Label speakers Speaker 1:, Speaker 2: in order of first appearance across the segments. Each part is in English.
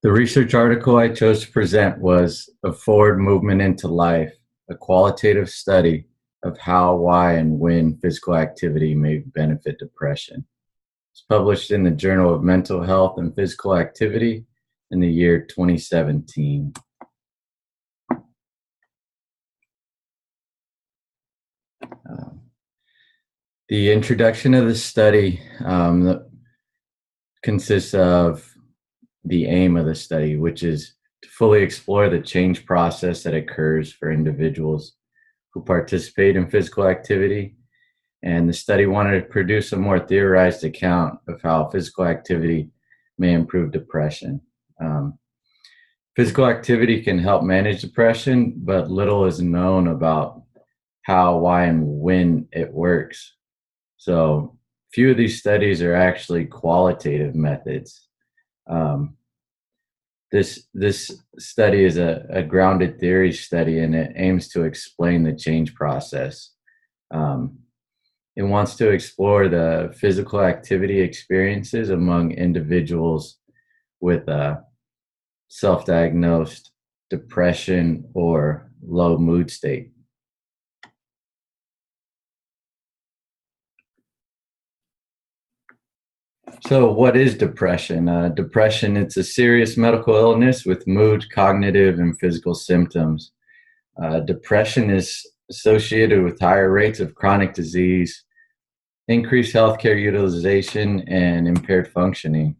Speaker 1: The research article I chose to present was A Forward Movement into Life, a qualitative study of how, why, and when physical activity may benefit depression. It's published in the Journal of Mental Health and Physical Activity in the year 2017. The introduction of the study consists of the aim of the study, which is to fully explore the change process that occurs for individuals who participate in physical activity. And the study wanted to produce a more theorized account of how physical activity may improve depression. Physical activity can help manage depression, but little is known about how, why, and when it works. So few of these studies are actually qualitative methods. This study is a grounded theory study, and it aims to explain the change process. It wants to explore the physical activity experiences among individuals with self-diagnosed depression or low mood state. So what is depression? Depression, it's a serious medical illness with mood, cognitive, and physical symptoms. Depression is associated with higher rates of chronic disease, increased healthcare utilization, and impaired functioning.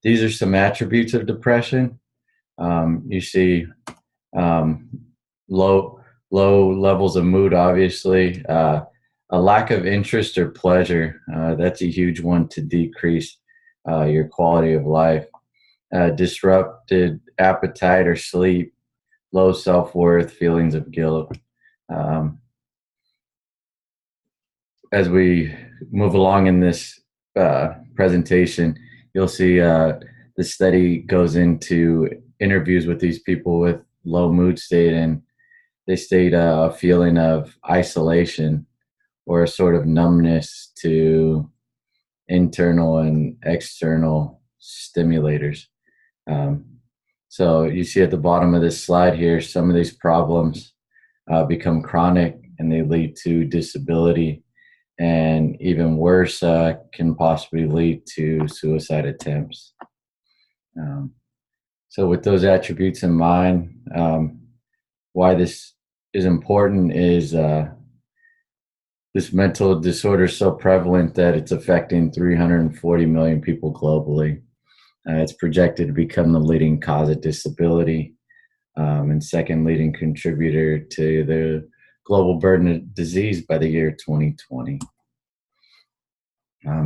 Speaker 1: These are some attributes of depression. You see low levels of mood, obviously. A lack of interest or pleasure, that's a huge one to decrease your quality of life. Disrupted appetite or sleep, low self-worth, feelings of guilt. As we move along in this presentation, you'll see the study goes into interviews with these people with low mood state, and they state a feeling of isolation or a sort of numbness to internal and external stimulators. So you see at the bottom of this slide here, some of these problems become chronic and they lead to disability, and even worse, can possibly lead to suicide attempts. So with those attributes in mind, why this is important is this mental disorder is so prevalent that it's affecting 340 million people globally. It's projected to become the leading cause of disability and second leading contributor to the global burden of disease by the year 2020.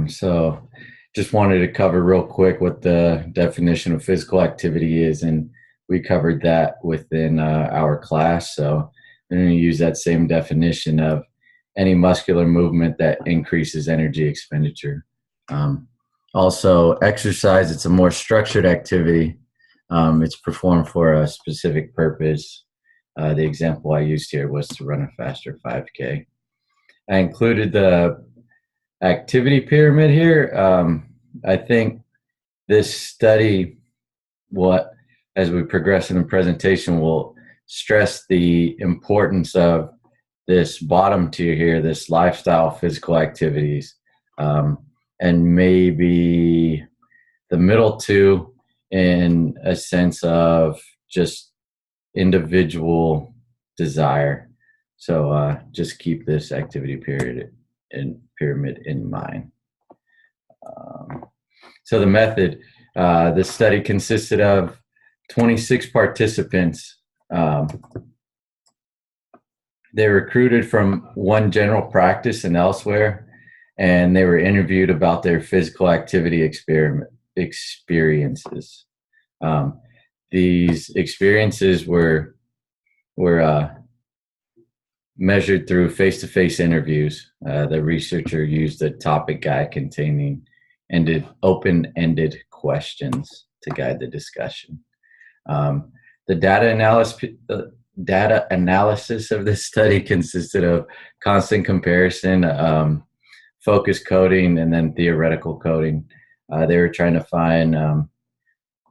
Speaker 1: So just wanted to cover real quick what the definition of physical activity is, and we covered that within our class. So I'm going to use that same definition of any muscular movement that increases energy expenditure. Also, exercise, it's a more structured activity. It's performed for a specific purpose. The example I used here was to run a faster 5K. I included the activity pyramid here. I think this study, as we progress in the presentation, will stress the importance of this bottom tier here, this lifestyle physical activities, and maybe the middle two in a sense of just individual desire. So just keep this activity pyramid in mind. So the method, the study consisted of 26 participants. They recruited from one general practice and elsewhere, and they were interviewed about their physical activity experiences. These experiences were measured through face-to-face interviews. The researcher used a topic guide containing open-ended questions to guide the discussion. The data analysis of this study consisted of constant comparison, focus coding, and then theoretical coding. They were trying to find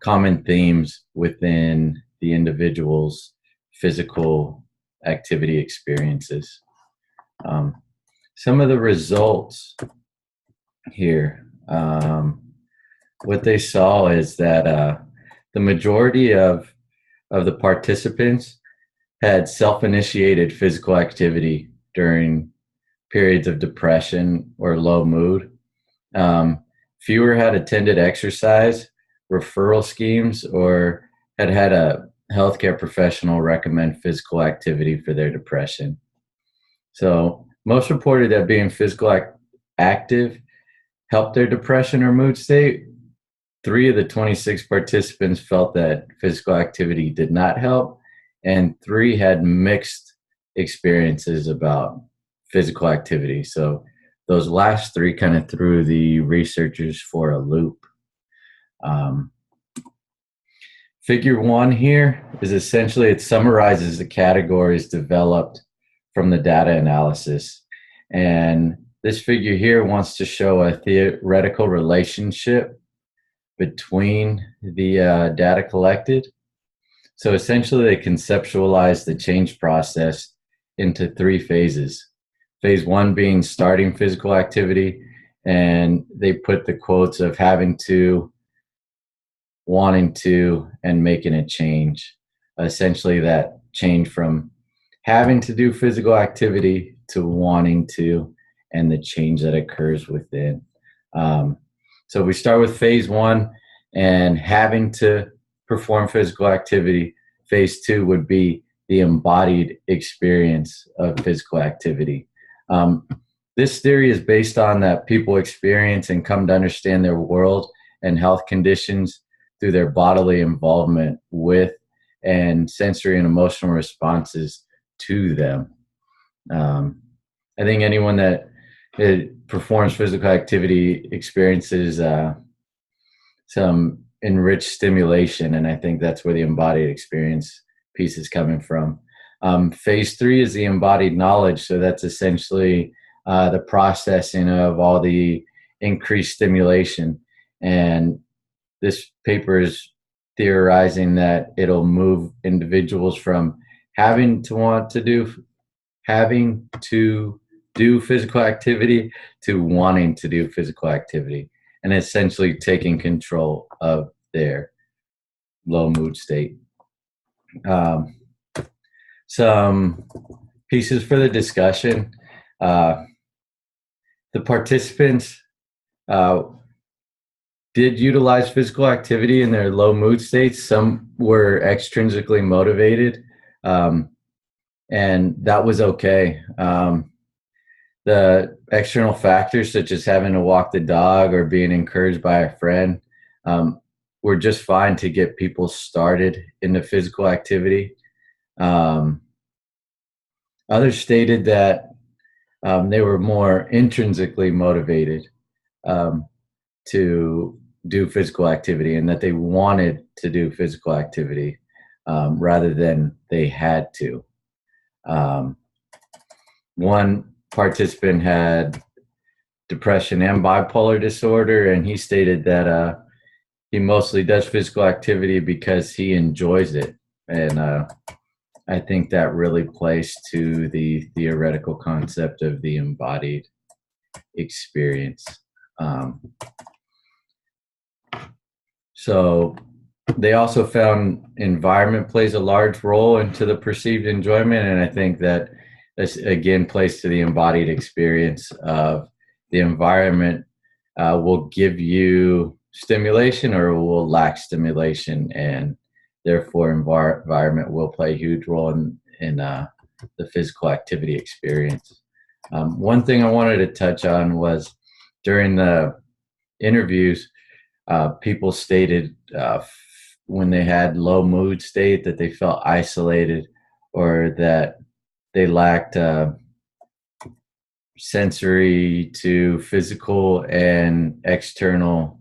Speaker 1: common themes within the individual's physical activity experiences. Um, some of the results here, what they saw is that the majority of the participants had self-initiated physical activity during periods of depression or low mood. Fewer had attended exercise, referral schemes, or had a healthcare professional recommend physical activity for their depression. So most reported that being active helped their depression or mood state. 3 of the 26 participants felt that physical activity did not help, and 3 had mixed experiences about physical activity. So those last 3 kind of threw the researchers for a loop. Figure 1 here is essentially, it summarizes the categories developed from the data analysis. And this figure here wants to show a theoretical relationship between the data collected. So essentially, they conceptualize the change process into 3 phases. Phase 1 being starting physical activity, and they put the quotes of having to, wanting to, and making a change. Essentially, that change from having to do physical activity to wanting to, and the change that occurs within. So we start with phase 1 and having to perform physical activity. Phase 2 would be the embodied experience of physical activity. This theory is based on that people experience and come to understand their world and health conditions through their bodily involvement with and sensory and emotional responses to them. I think anyone that performs physical activity experiences some enriched stimulation, and I think that's where the embodied experience piece is coming from. Phase 3 is the embodied knowledge, so that's essentially the processing of all the increased stimulation, and this paper is theorizing that it'll move individuals from having to do physical activity to wanting to do physical activity, and essentially taking control of their low mood state. Some pieces for the discussion. The participants did utilize physical activity in their low mood states. Some were extrinsically motivated, and that was okay. The external factors, such as having to walk the dog or being encouraged by a friend, were just fine to get people started into physical activity. Others stated that they were more intrinsically motivated to do physical activity, and that they wanted to do physical activity rather than they had to. One participant had depression and bipolar disorder, and he stated that he mostly does physical activity because he enjoys it. And I think that really plays to the theoretical concept of the embodied experience. So they also found environment plays a large role into the perceived enjoyment, and I think that this again plays to the embodied experience of the environment will give you stimulation or will lack stimulation, and therefore environment will play a huge role in the physical activity experience. One thing I wanted to touch on was during the interviews, people stated when they had low mood state that they felt isolated, or that they lacked sensory to physical and external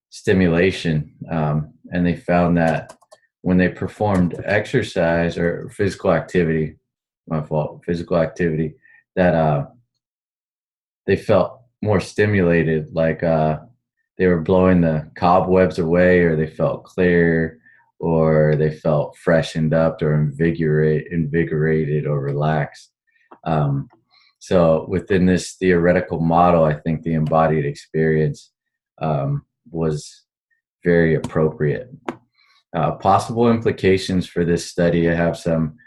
Speaker 1: stimulation. And they found that when they performed exercise or physical activity, physical activity, that they felt more stimulated, like they were blowing the cobwebs away, or they felt clear, or they felt freshened up, or invigorated or relaxed. Um, so within this theoretical model, I think the embodied experience was very appropriate. Possible implications for this study, I have some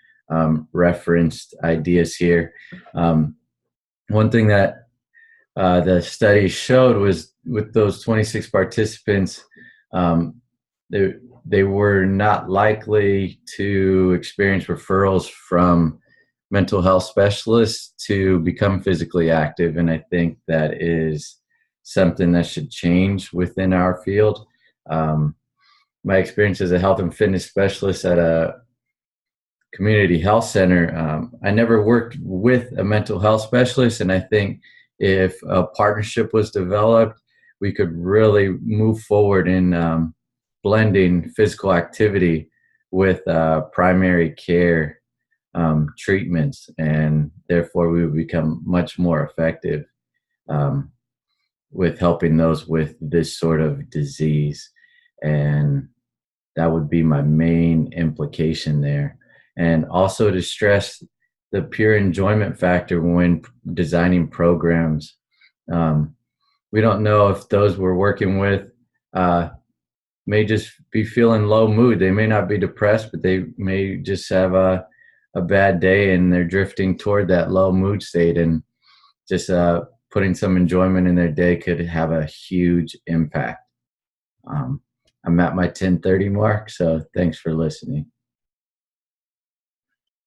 Speaker 1: referenced ideas here. Um, One thing that the study showed was with those 26 participants, um, they, they were not likely to experience referrals from mental health specialists to become physically active. And I think that is something that should change within our field. Um, my experience as a health and fitness specialist at a community health center, I never worked with a mental health specialist. And I think if a partnership was developed, we could really move forward in blending physical activity with primary care treatments. And therefore, we would become much more effective um, with helping those with this sort of disease. And that would be my main implication there. And also to stress the pure enjoyment factor when designing programs. Um, we don't know if those we're working with uh, may just be feeling low mood. They may not be depressed, but they may just have a bad day and they're drifting toward that low mood state. And just putting some enjoyment in their day could have a huge impact. Um, I'm at my 10:30 mark, so thanks for listening.